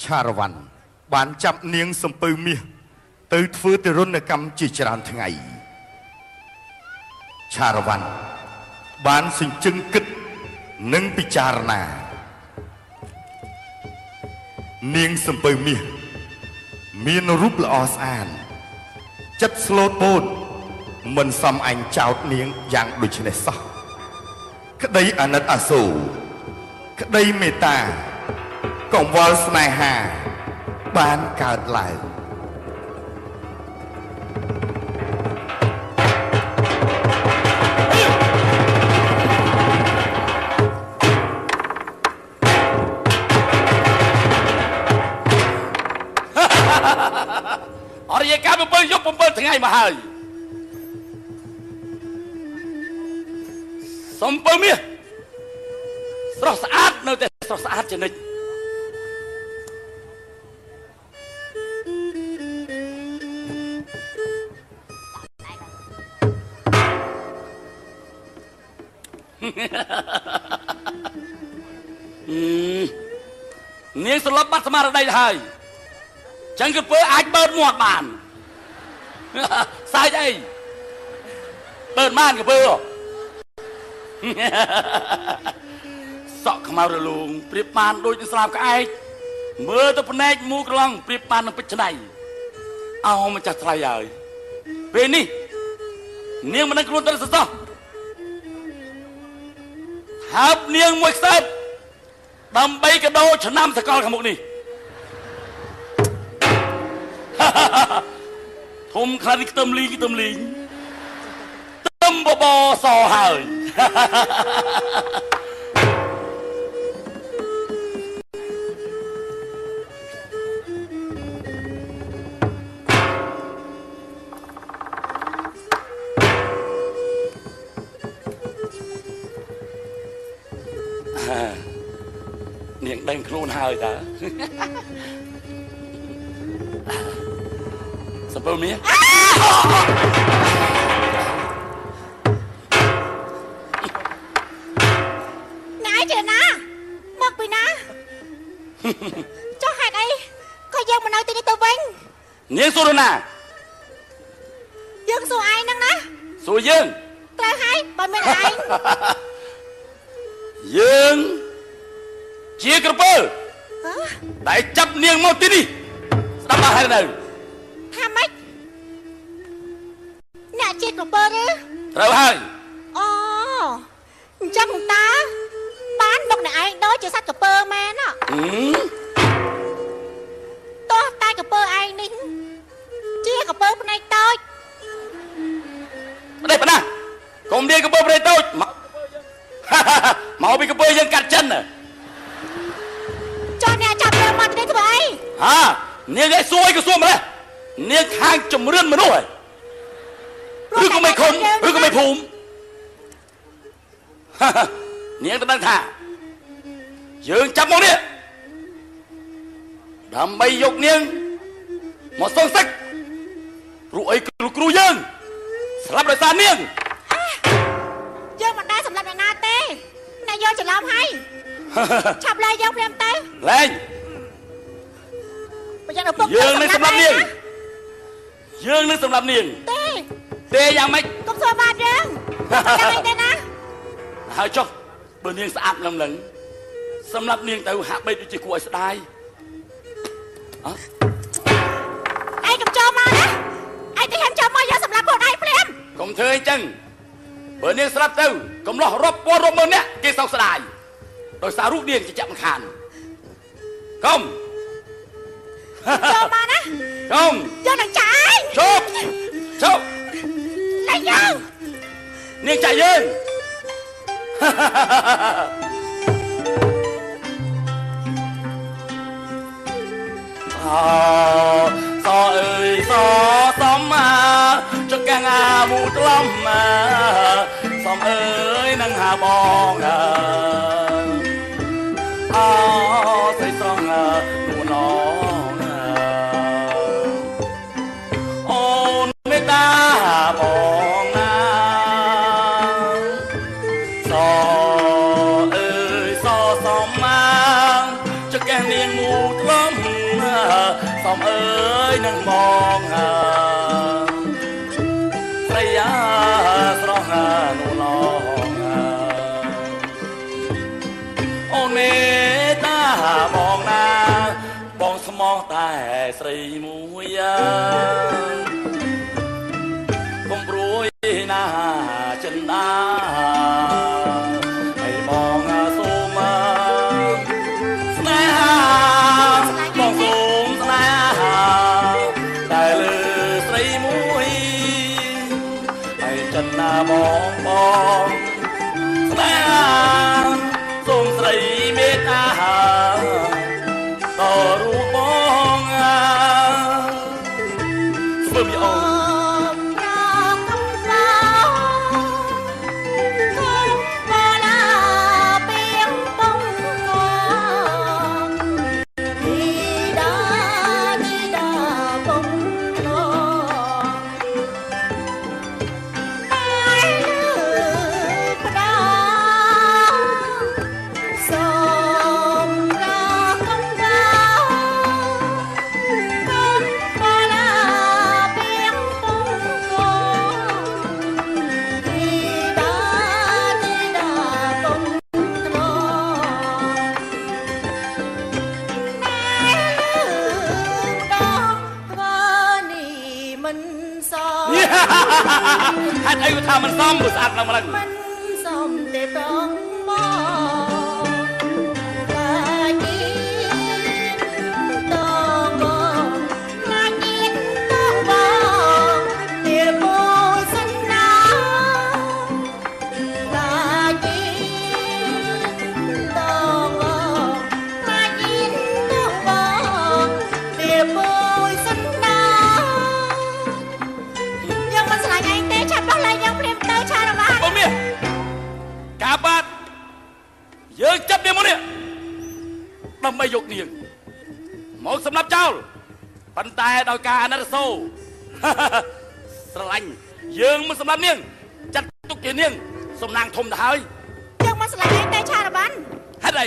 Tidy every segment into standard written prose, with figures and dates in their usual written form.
ឆារវ៉ាន់បានចាប់នាងសំពៅមាសទៅធ្វើទរណកម្មជាច្រើនថ្ងៃឆារវ៉ាន់បានសិញ្ជឹងគិតនិងពិចារណានាងសំពៅមាសមានរូបល្អស្អាតចិត្តស្លូតបូតមិនសមអញចោតនាងយ៉ាងដូចនេះសោះក្តីអាណិតអាសូរក្តីមេត្តាកង្វល់ស្នេហាបានកើតឡើងអរិយកម្ម7យប់7ថ្ងៃមកហើយសំពៅមាសស្រស់ស្អាតនៅតែស្រស់ស្អាតជានិច្ចនាងស្លាប់បាត់ស្មារតីហើយចឹងគឺពើអាចបើកមាត់បានសើចអីបើកបានគឺពើសក់ខ្មៅរលូងប្រៀបបានដូចនឹងស្លាបក្អែកមើលទៅភ្នែកមូក្រឡងប្រៀបបាននឹងពេជ្រឆ្នៃអោម្ចាស់ថ្លៃហើយពេលនេះនាងមិនដឹងខ្លួនទៅសោះហើបនាងមួយខ្សែដើម្បីកដោឆ្នាំសកលខាងមុខនេះធំខ្លាំងនេះខ្ទឹមលីងខ្ទឹមបបសហើយនាងដឹងខ្លួនហើយតើសំពៅមាសណាយចេណាមកពីណាចុះហេតុអីក៏យើងមកនៅទីនេះទៅវិញនាងសួរណាយើងសួរឯងហ្នឹងណាសួរយើងត្រូវហើយបើមានឯងយើងជាក្រពើដែលចាប់នាងមកទីនេះស្ដាប់ហើយនៅថាម៉េចអ្នកជាក្រពើឬត្រូវហើយអូអញ្ចឹងតាបានមកអ្នកឯងដូចជាសត្វក្រពើមែនតោះតែក្រពើឯងនេះជាក្រពើផ្នែកតូចនេះប៉ុណ្ណាកុំនិយាយក្រពើផ្នែកតូចមកពីក្រពើយើងកាត់ចិនចុះអ្នកចាប់យើងមកទីនេះធ្វើអីនាងឯងសួរអីក៏សួរម្លេះនាងខាងជំរឿនមនុស្សហើយឬក៏មិនឃុំឬក៏មិនភូមិនាងទៅដឹងថាយើងចាប់មកនេះដើម្បីយកនាងមកសងសឹកព្រោះអីគ្រូយើងស្លាប់ដោយសារនាងយើងមិនដែលសម្រាប់អ្នកណាទេអ្នកយកច្រឡំហើយឆាប់លែងយើងព្រាមទៅលែងយើងនឹងសម្រាប់នាងយើងនឹងសម្រាប់នាងទេយ៉ាងម៉េចកុំសួរបាត់យើងយ៉ាងម៉េចទេណាហើយចុះបើនាងស្អាតលឹងសម្រាប់នាងទៅហាក់បីដូចជាគួរឲ្យស្ដាយឯងកុំចូលមកណាឯងទៅហែមចូលមកយកសម្រាប់ខ្លួនឯងព្រាមកុំធ្វើអីចឹងបើនាងស្លាប់ទៅកុំលោះរាប់ពាន់រាប់ម៉ឺននាក់គេសោកស្ដាយដោយសាររូបនាងជាចាក់មិនខានកុំចូលមកណាកុំយកនឹងចាយជប់តែយើងនាងចាយយើងសអើយសសំចង្កាំងមូក្លំសំអើយនឹងហាបងស្រីស្រងនួនអូនមេត្តាបងសអើយសសំចង្កាំងនាងមូក្លំ มเอ้ยนั่งมองหาสระยาสระหาหนูลองโอเมตามองหน้าบองสมองแต่สรีมูยาคงรวยหน้าจันดาให้มองสูมาสนหามองสูงสนหาได้เลยสรีมูยให้จันดามองสนหาส่งสรีเมตตาต่อรูปมองเพิ่มยองฮัทอายุทามันซ้อมบุษอัดเรามาแล้วมันซ้อมแต่ต้องมอง ไม่ยกเนียงหมอสำหรับเจ้าปันแต่ดาวกาอนาโซสลังยืงมันสำหรับเนียงจัดตุกเกียเนียงสมนางทมได้ยังมาสลายแต่ชาละบันฮัดไอ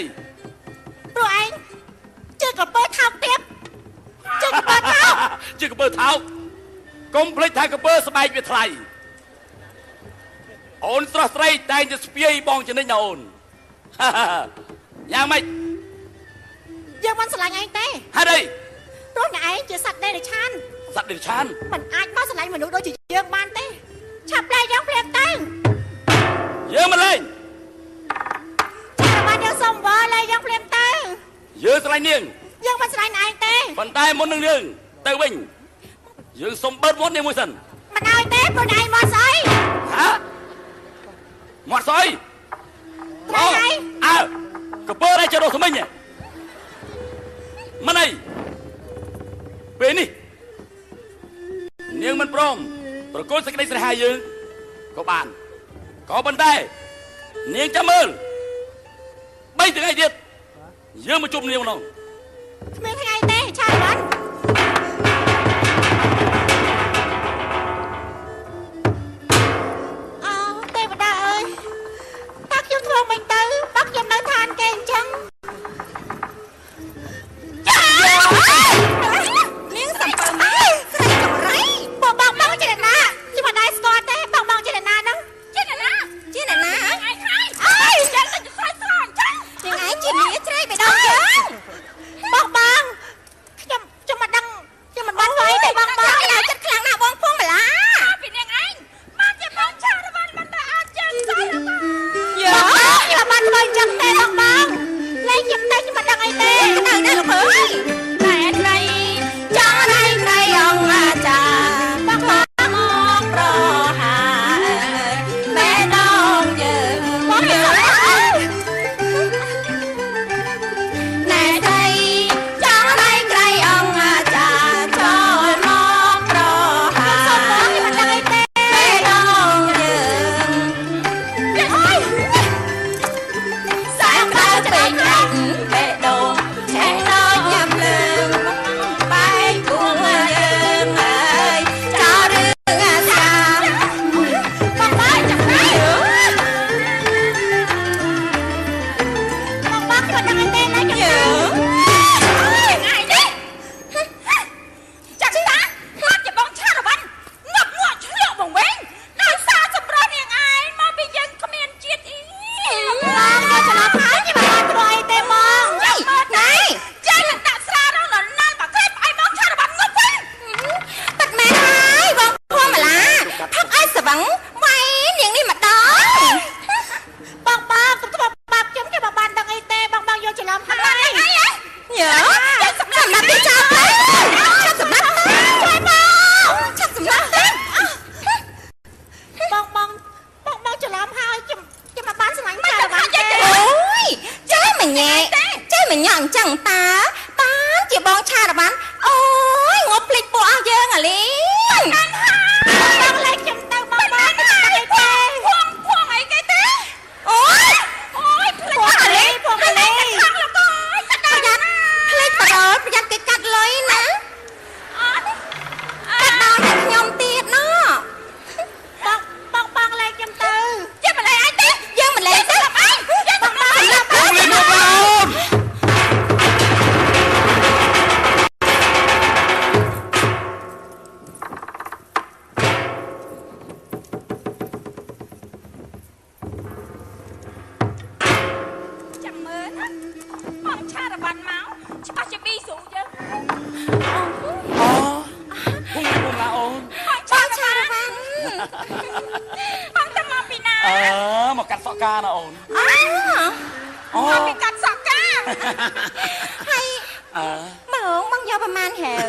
ตัวเองเจอกับเปิดเท้าเต็มเจอกับเปิดเท้าเจอกับเปิดเท้ากรมพลิกทางกับเปิดสบายเวียไทยโอนสระไตรแต่จะสเปียบองจะได้ยอนยังไม่ยังมันสลายไงเต้ฮัดไอตัวไหนจะสัตว์เดรัจฉานสัตว์เดรัจฉานมันอาจมาสลายมนุษย์โดยจีเยืองมันเต้ฉับเลยยังเพลงเต้เยอะมาเลยชาละบันยังส่งบอเลยยังเพลงเต้เยอะสลายเนียงยังมันสลายไหนเต้ปันตายมนหนึ่งเรื่องเต้วิ่งยังสมบัติมดในมือสันมันเอาเต้ตัวไหนมอไซฮะมอไซไหนกระเป๋าอะไรจะโดนทำไมเนี่ยมันไอเป็นนี่เนียงมันพร้อมประกอบสักได้สหายยืงก็บานก็บันไดเนียงจะมือไม่ถึงไอเดียดยืงมาจุ่มเนียงน้องไม่ถึงไอเต้ชายบันเอาเต้บันไดเอ้ยปักยมทวงไม่ตื้อปักยมน้ำทานเก่งจังเลี้ยงสัมปทานใส่กับไรบอกบังเจนนาที่มาได้สกอตเต้บังเจนนานังเจนนาไอ้ใครไอ้ฉันจะใส่ทานฉันยังไงจีนี้ใช่ไปดองจังบังจะมาดังจะมาบันไว้แต่บังแล้วจัดครั้งหน้าบ้องพุ่งมาละเป็นยังไงมันจะบังชาละบันมันได้อาจารย์ใส่ละบังเยอะละบันไปจังเต้บังเลยจังเต้จะมาดังไอเต้ดังได้หรอเฮ้ยไรจังไรองอาจารย์บังมองรอหาแม่น้องเยอะมองเยอะในไทยจังไรองอาจารย์ชอยมองรอหาแม่น้องเยอะสายตาจะเป็นอันเบะโดแช่น้อยยำลืมไปกุ้งเยิงเอ้ยเจ้าเรื่องสามบังได้จังไรบังที่มันดังเต้นแล้วจังไรง่ายดิ មិនញ៉ាំចឹងតាបានជាបងឆារបានអូយងប់ភ្លេចពួកអស់យើងអាលីងបងលេចខ្ញុំទៅបងបានទៅទេភួងអីគេទេអូយភ្លេចអាលីភួងអាលីខាងលោកកយប្រយ័ត្នភ្លេចបដលប្រយ័ត្នគេកាត់លុយណាកាត់ដល់តែខ្ញុំទៀតណោះបងលេចខ្ញុំទៅយើងមិនលេចអីទេយើងមិនលេចទេអីយើងបងលេចមកអូនចាំមើលណាបងឆារបានមកច្បាស់ជាប៊ីស៊ូយើងពុំឡាអូនបងឆារបានបងទៅមកពីណាមកកាត់សក់ការណាអូនមកពីកាត់សក់ការហើយបងយកប្រមាណហេវ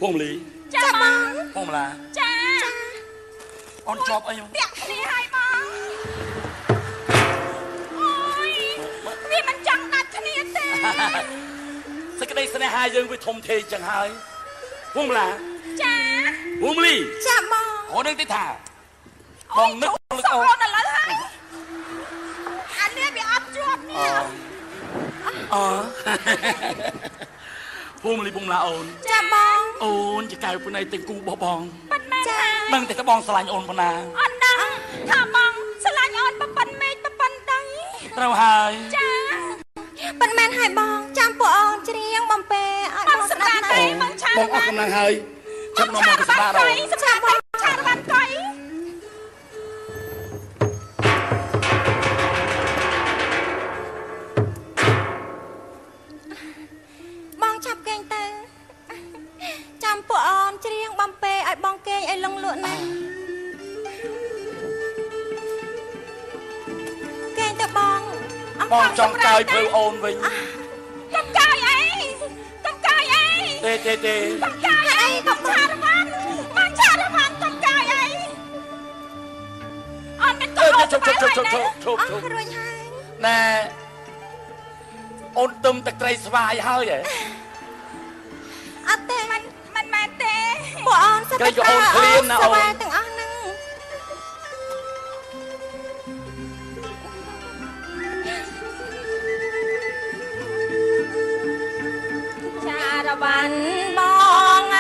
ភួងលីចាបងភួងឡាចាអូនជាប់អីពាក់គ្នាហើយបងអូយវាមិនចង់ដាច់គ្នាទេសេចក្តីស្នេហាយើងវាធំធេងចឹងហើយភួងឡាចាភួងលីចាបងអូននឹងទីថាបងនឹកអូនឥឡូវហើយអានេះវាអត់ជាប់នេះភួងលីភួងឡាអូនចាបងអូនជាកៅពុណៃទាំងគូបោះបងចាដឹងតែបងស្រឡាញ់អូនប៉ុណ្ណាអូនដឹងថាបងស្រឡាញ់អូនប៉ុណ្ណមេឃប៉ុណ្ណដីត្រូវហើយចាប៉ុន្មានហើយបងចាំពួកអូនច្រៀងបំពេឲ្យបងស្ដាប់ទេបងឆាបងអស់កម្លាំងហើយចាប់នាំមកស្ដាប់ហើយសម្រាប់បងឆាបានកុយបងចាប់គេងទៅចាំពួកអូនច្រៀងបំពេឲ្យបងគេងឲ្យលងលក់ណាគេងទៅបងបងចង់កាយធ្វើអូនវិញកំកាយអីកំកាយអីទេកំកាយអីកំឆារបានមកឆារបានកំកាយអីអត់មានកោជប់រួចហើយណែអូនទឹមទឹកត្រីស្វាយហើយហ៎អត់ទេមិនមែនទេពួកអូនសិតតែអូនឃ្លានណាអូនទាំងអស់ហ្នឹងចារបានបង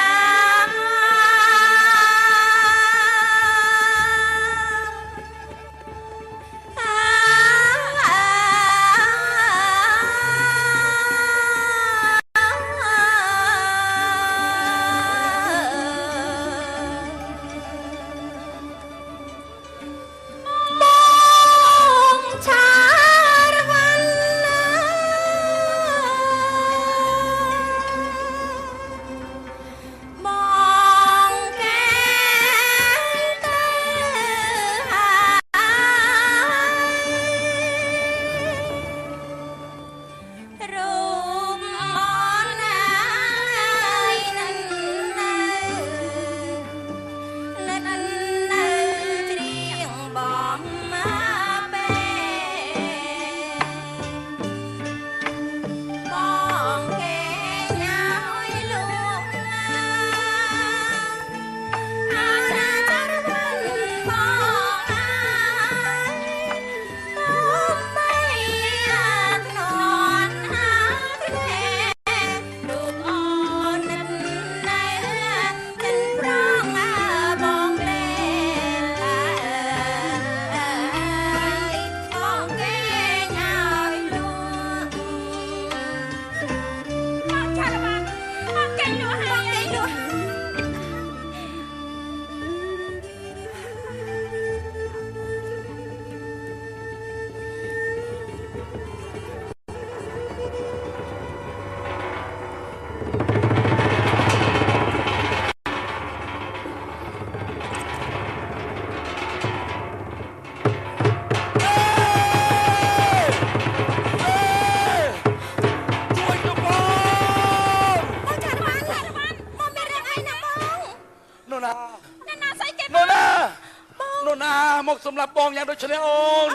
មកសម្រាប់បងយ៉ាងដូចនេះអូន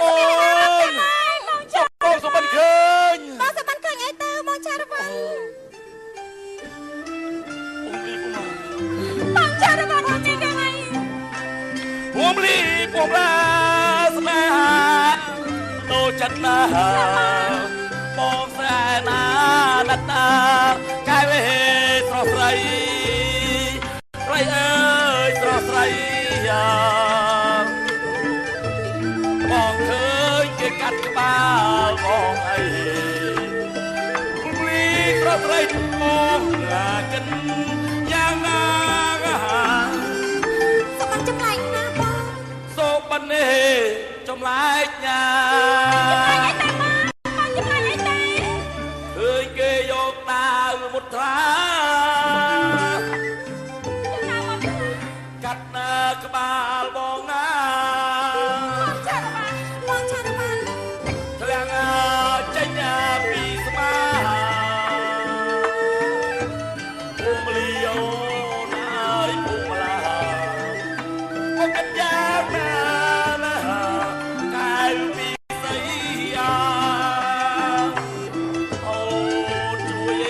អូន ចិត្តណាបងស្រីណាណាត់ណាកាយវេស្រស់ស្រីស្រីអើយស្រស់ស្រីបងឃើញគេកាត់ក្បាលបងអីពលីស្រស់ស្រីបងឡាកិនយ៉ាងណាសុំចម្លែកណាបងសូបានេះចម្លែកណាចម្លែកអីតែឃើញគេយកតាវមុទ្រាកាត់ណាក្បាលបងណាបងចារបានធ្លាំងចេញពីស្មាភូមិលីអូនអើយភូមិឡាមកកាត់យ៉ាងណាកាយពីស្រីអូជួយ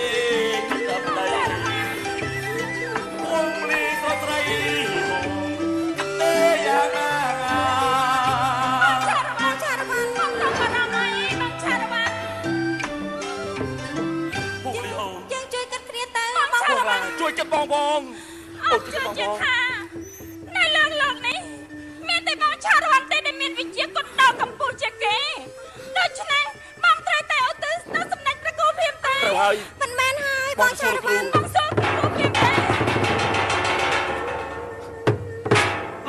កាត់ដីភូមិលីស្រស់ស្រីទេយ៉ាងណាជួយចិត្តបងបងអត់ជួយចិត្តថានៅលើលោកនេះមានតែបងឆារវ៉ាន់ទេដែលមានវិជ្ជាគុណដល់កម្ពុជាជាងគេដូច្នេះបងត្រូវតែឧទ្ទិសដល់សំណាច់ព្រះគោភ្លាមតែត្រូវហើយមិនមែនហើយបងឆារវ៉ាន់បងសូមព្រះគោភ្លាមតែ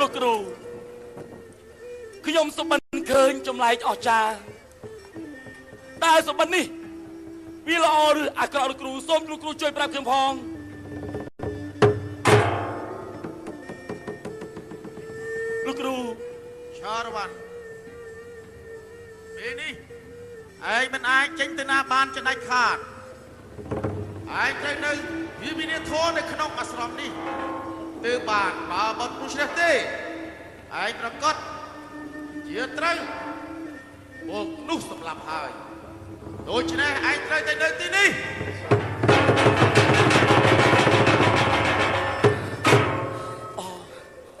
លោកគ្រូខ្ញុំសុបិនឃើញចម្លែកអស្ចារ្យតែសុបិននេះវាល្អឬអាក្រក់លោកគ្រូសូមលោកគ្រូជួយប្រាប់ខ្ញុំផងលោកគ្រូឆារវ៉ាន់ពេលនេះឯងមិនអាចចេញទៅណាបានចដាច់ខាតឯងត្រូវនៅវិវិនិធននៅក្នុងអាស្រមនេះទើបបានបើបត់ពុះជ្រះទេឯងប្រកាសជាត្រូវមកនោះសម្លាប់ហើយដូច្នេះឯងត្រូវតែនៅទីនេះ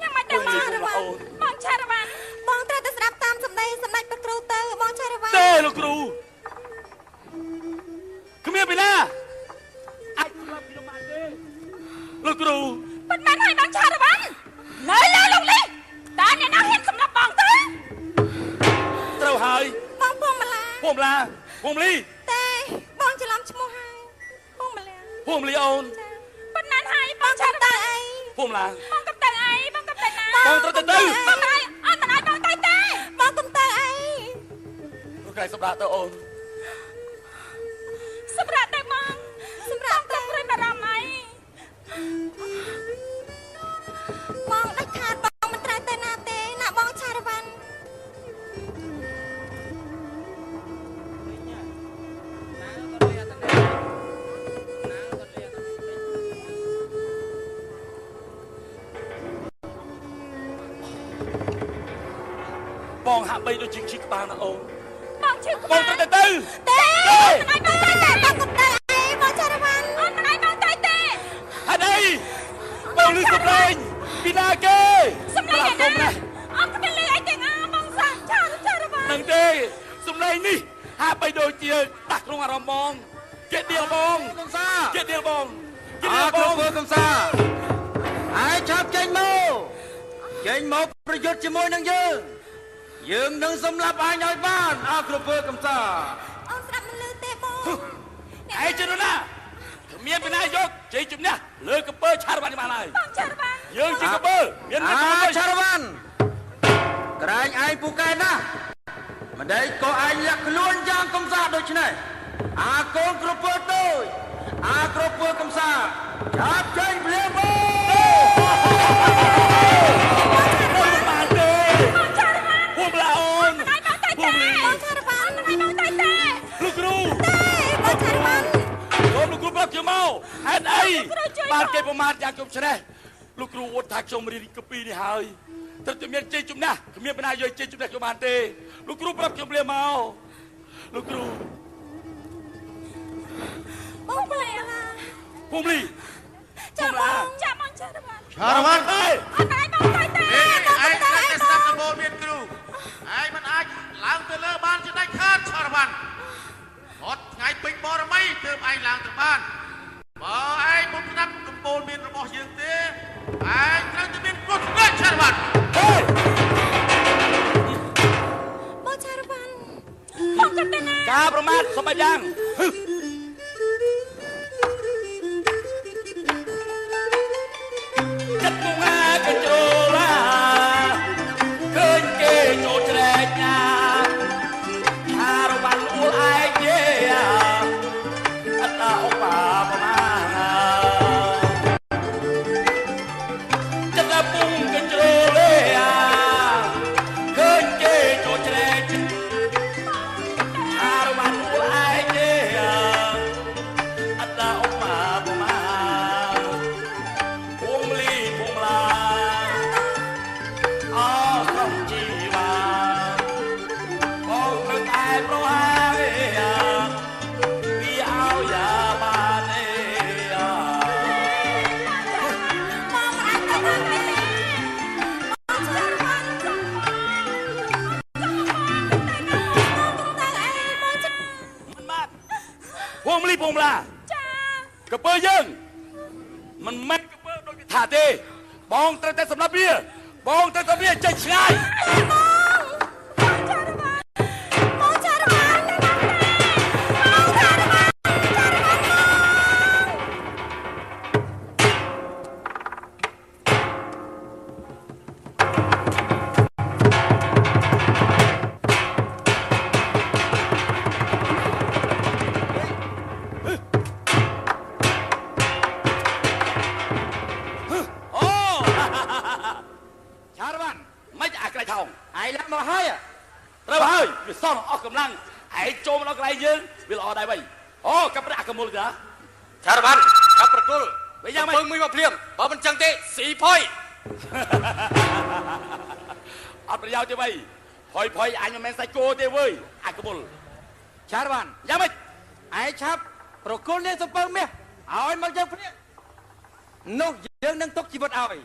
យ៉ាងម៉េចទៅបងឆារវ៉ាន់បងត្រូវតែស្ដាប់តាមសម្ដីសម្ដេចព្រះគ្រូទៅបងឆារវ៉ាន់ទេលោកគ្រូគ្មានពេលណាអាចសម្លាប់ខ្ញុំបានទេលោកគ្រូមិនមែនហើយបងឆារវ៉ាន់នៅលើលោកនេះតើអ្នកណាហ៊ានសម្លាប់បងទៅត្រូវហើយបងភូមិឡាភូមិលីតែបងច្រឡំឈ្មោះហើយភូមិឡាភូមិលីអូនប៉ុណ្ណាហើយបងឆារវ៉ាន់អីភូមិឡាបងកំទៅអីបងកំទៅណាបងត្រូវទៅបងអីអត់មិនឲ្យបងទៅទេបងកំទៅអីលោកក្រៃសម្រាប់ទៅអូនសម្រាប់ទៅបងសម្រាប់ទៅព្រួយបារម្ភអីបងដាច់ខាតបងមិនត្រូវទៅណាទេណាបងឆារវ៉ាន់បងហាក់បីដូចជាឈឺក្បាលណាអូនបងឈឺក្បាលបងទៅទេមិនឲ្យបងទៅទេបងកំទៅអីបងឆារវ៉ាន់អត់មិនឲ្យបងទៅទេហេតុអីបងលឺសំឡេងពីណាគេសំឡេងណាអត់គ្មានលឺអីទាំងបងសាឆារវ៉ាន់នឹងទេសំឡេងនេះហាក់បីដូចជាតាក់ក្នុងអារម្មណ៍បងគេដៀលបងកំសាគេដៀលបងធ្វើកំសាឯងចាប់ចេញមកប្រយុទ្ធជាមួយនឹងយើងនឹងសម្លាប់ឯងឲ្យបានអើគ្រប់ធ្វើកំសាអូនស្ដាប់មិនលឺទេបងឯងជឿណាគ្មានពីណាយកជ័យជំនះលើកពើឆារវ៉ាន់បានហើយបងឆារវ៉ាន់យើងជាកពើមានតែឆារវ៉ាន់ក្រែងឯងពូកែណាស់មិនដេកក៏ឯងលាក់ខ្លួនយ៉ាងកំសាដូច្នេះអាកូនគ្រប់ធ្វើទៅអាគ្រប់ធ្វើកំសាចាប់ចេញភ្លាមបងភូមិឡាអូនភូមិលីបងឆារវ៉ាន់មិនឲ្យបងទៅទេលោកគ្រូទេបងឆារវ៉ាន់លោកគ្រូប្រាប់ខ្ញុំមកហេតុអីបានគេប្រមាថយ៉ាងគ្រប់ច្នេះលោកគ្រូអត់ថាខ្ញុំរៀនកពីនេះហើយត្រូវតែមានជ័យជំនះគ្មានបណ្ណាយកជ័យជំនះខ្ញុំបានទេលោកគ្រូប្រាប់ខ្ញុំលាមកលោកគ្រូបងប្លែភូមិលីចាំបងឆារវ៉ាន់ឆារវ៉ាន់អត់ឲ្យបងទៅទេឯងតែស្ដាប់ដំបូន្មានគ្រូឯងមិនអាចឡើងទៅលើបានជាដាច់ខាត văn hot ngày bình bò ra mấy từ anh làm từ ban mà anh một năm cầm bồn miền rồi bỏ dương thế anh đang từ miền quốc tế chả văn bố cha văn không cần tên nào ការប្រមាថសពយ៉ាងចិត្តមកងាកញ្ចូលឡាឃើញគេចូលច្រែកណាថារវ៉ាន់អួលឯងទេអត់តាអូបាប្រមាចិត្តពុំកញ្ចូលទេឃើញគេចូលច្រែកថារវ៉ាន់អួលឯងទេអត់តាអូបាប្រមាភូមិលីភូមិឡាអក្រុមជីវ៉ាបងនឹងឯប្រហាវាឲ្យយ៉ាបានទេភូមិលីភូមិឡាកពើយើងមិនមែនកពើដូចគេថាទេបងត្រូវតែសម្រាប់វាបងត្រូវតែវាចេញឆ្ងាយវាសល់អស់កម្លាំងឯងចូលមកដល់កន្លែងយើងវាល្អដែរវិញអូកាប់ប្រាក់កមុលកាឆារវ៉ាន់កាប់ប្រគល់វិញយ៉ាងម៉េចពឹងមួយមកភ្លាមបើមិនចឹងទេស៊ីផុយអត់ប្រយោជន៍ទេវៃផុយអញមិនមែនសាច់គោទេវើយអាកមុលឆារវ៉ាន់យ៉ាងម៉េចឯងឆាប់ប្រគល់នាងសំពៅមាសឲ្យមកយើងភ្លាមនោះយើងនឹងទុកជីវិតឲ្យ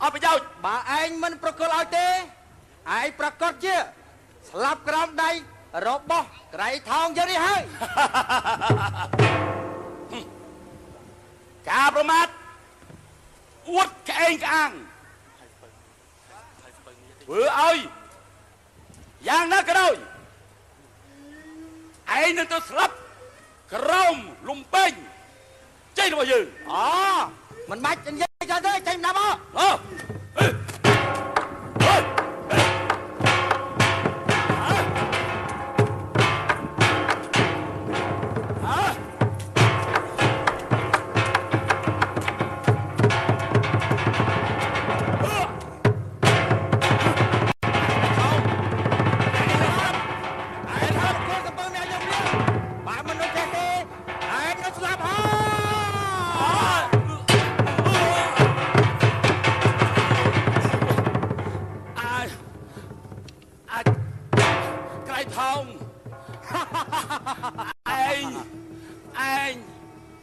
អត់ប្រយោជន៍បើឯងមិនប្រគល់ឲ្យទេឯងប្រកាសជាស្លាប់ក្រោមដៃរបស់ក្រៃថោងយើងនេះហើយការប្រមាថអួតក្អេងក្អាងធ្វើឲ្យយ៉ាងណាក៏ដោយឯងនឹងទៅស្លាប់ក្រោមលំពេញចេញរបស់យើងអូមិនបាច់និយាយទេចេញណាមកអូ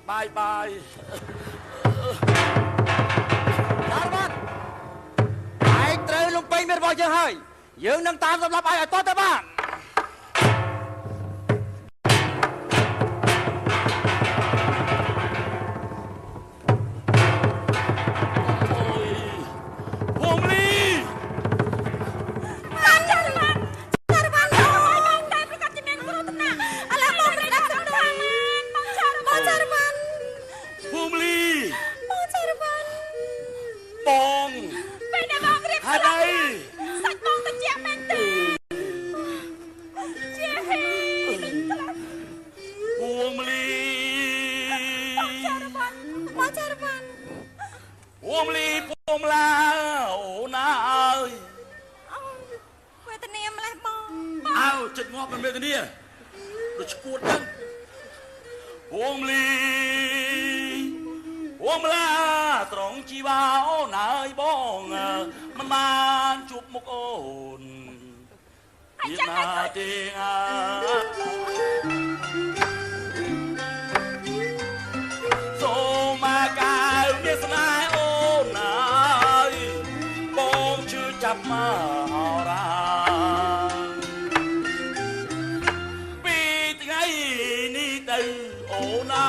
បាយបាយដល់បាត់ឯងត្រូវលំពេញមានរបស់យើងហើយយើងនឹងតាមសម្រាប់ឯងឲ្យតទៅបានចិត្តងាប់មិនមេធានាដូចឈួតហ្នឹងហួងលីហួងឡាត្រង់ជីវ៉ាអូនហើយបងមិនបានជួបមុខអូនទៀតណាទេសូមមកកៅនេះស្នេហ៍អូនហើយបងជឿចាប់មករាពី ទៅអូណា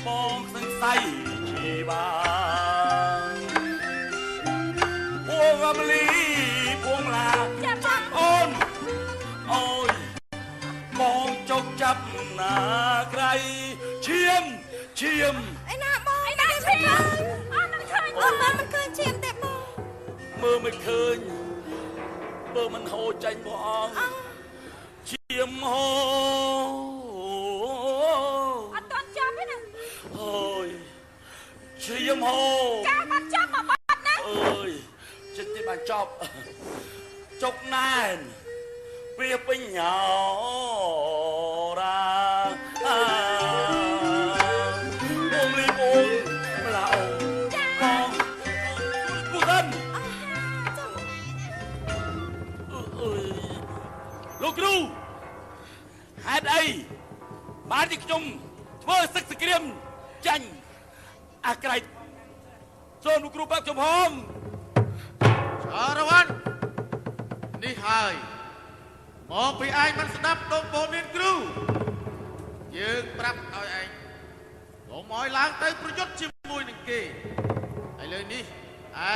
បងសង្ស័យជីបានพวงอมลีพวงลาអូនអូយបងចុកចាប់ណាក្រៃឈាមឯណាបងឯណាឈាមអត់មិនឃើញអូនមិនឃើញឈាមទេបងមើលមិនឃើញមើលមិនហូរចេញបងអង្គឈាមហូរអត់ទាន់ចាប់ទេណាអូយឈាមហូរចាបាត់ចាប់មកបាត់ណាអើយចិត្តទីបានចប់ចុកណែនវាពេញញោរាបងលីបងម្ល៉េះបងពុកិនលោកគ្រូហេតុអីបានទីខ្ញុំធ្វើសឹកសង្គ្រាមចាញ់អាក្រៃសូមលោកគ្រូបាក់ចំហងសារវ័ននេះហើយមកពីឯងមិនស្ដាប់ដូនបូនមានគ្រូយើងប្រាប់ឲ្យឯងកុំឲ្យឡើងទៅប្រយុទ្ធជាមួយនឹងគេឥឡូវនេះ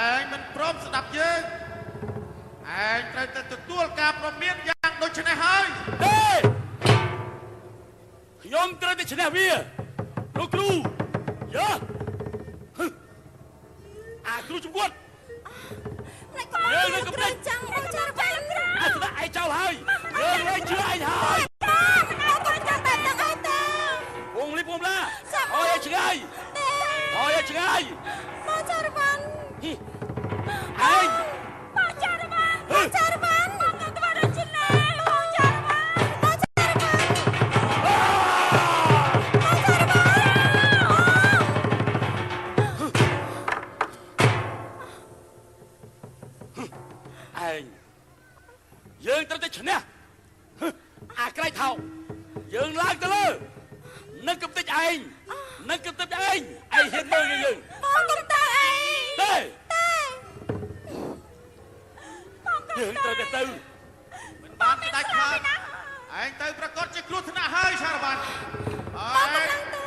ឯងមិនព្រមស្ដាប់យើងឯងត្រូវតែទទួលការប្រមានយ៉ាងដូចនេះហើយទេខ្ញុំត្រូវតែឈ្នះវាលោកគ្រូយើអាគ្រូជំនួតយើងនឹងកំទេចចាំបងចារបានអាស្ដាប់ឯងចោលហើយយើងលែងជឿឯងហើយបងគាត់ចាំតែទាំងឯងទេវងលីពំឡាហើយឲ្យឆ្ងាយហើយឲ្យឆ្ងាយបងចារបានឯងបងចារបានបងចារបានបងទៅធ្វើដូចជាណាបងចារបានបងចារបានបងចារបានឯងយើងត្រូវតែឈ្នះអាក្រៃថោកយើងឡើងទៅលើនឹងកំទេចឯងនឹងកំទេចឯងហ៊ានមើលយើងបងកំតើអីទេយើងត្រូវតែទៅមិនបានស្ដាច់ខាតឯងទៅប្រកាសជាគ្រោះថ្នាក់ហើយសារវ័នបងកំឡុងទៅ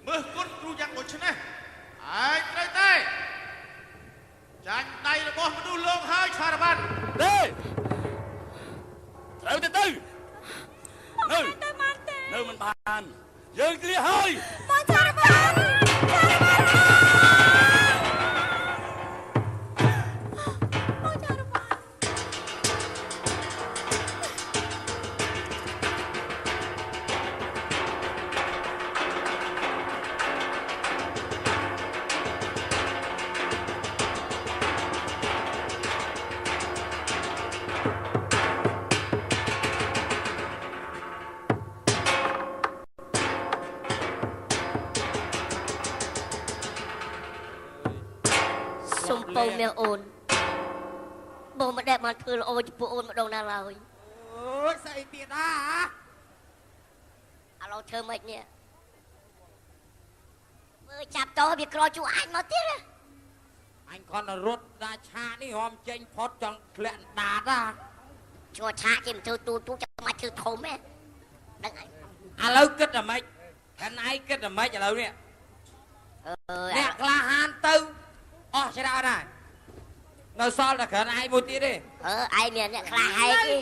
មើលគុណគ្រូយ៉ាងដូចនេះឯងត្រូវតែចាញ់ដៃរបស់មនុស្សលោកហើយសារវ័នទេត្រូវទៅនៅមិនបានយើងគ្រាហើយបងចារបានបងចារបានសុំពងមាសអូនបងមិនដែលបានធ្វើល្អចំពោះអូនម្ដងណាឡើយអូយស្អីទៀតហ่าឥឡូវធ្វើម៉េចនេះមើលចាប់តោះវាក្រជួអញមកទៀតអញគាត់រត់ដាឆានេះហមចេញផុតចង់ធ្លាក់ដាតហ่าជួឆាគេមិនធ្វើទូចាំមកធ្វើធំទេដឹងហើយឥឡូវគិតតែម៉េចកាន់ឯងគិតតែម៉េចឥឡូវនេះអ្នកក្លាហានទៅអស់ច្រើនហើយនៅសល់តែគ្រាន់ឯងមួយទៀតទេឯងមានអ្នកខ្លះហែកទេ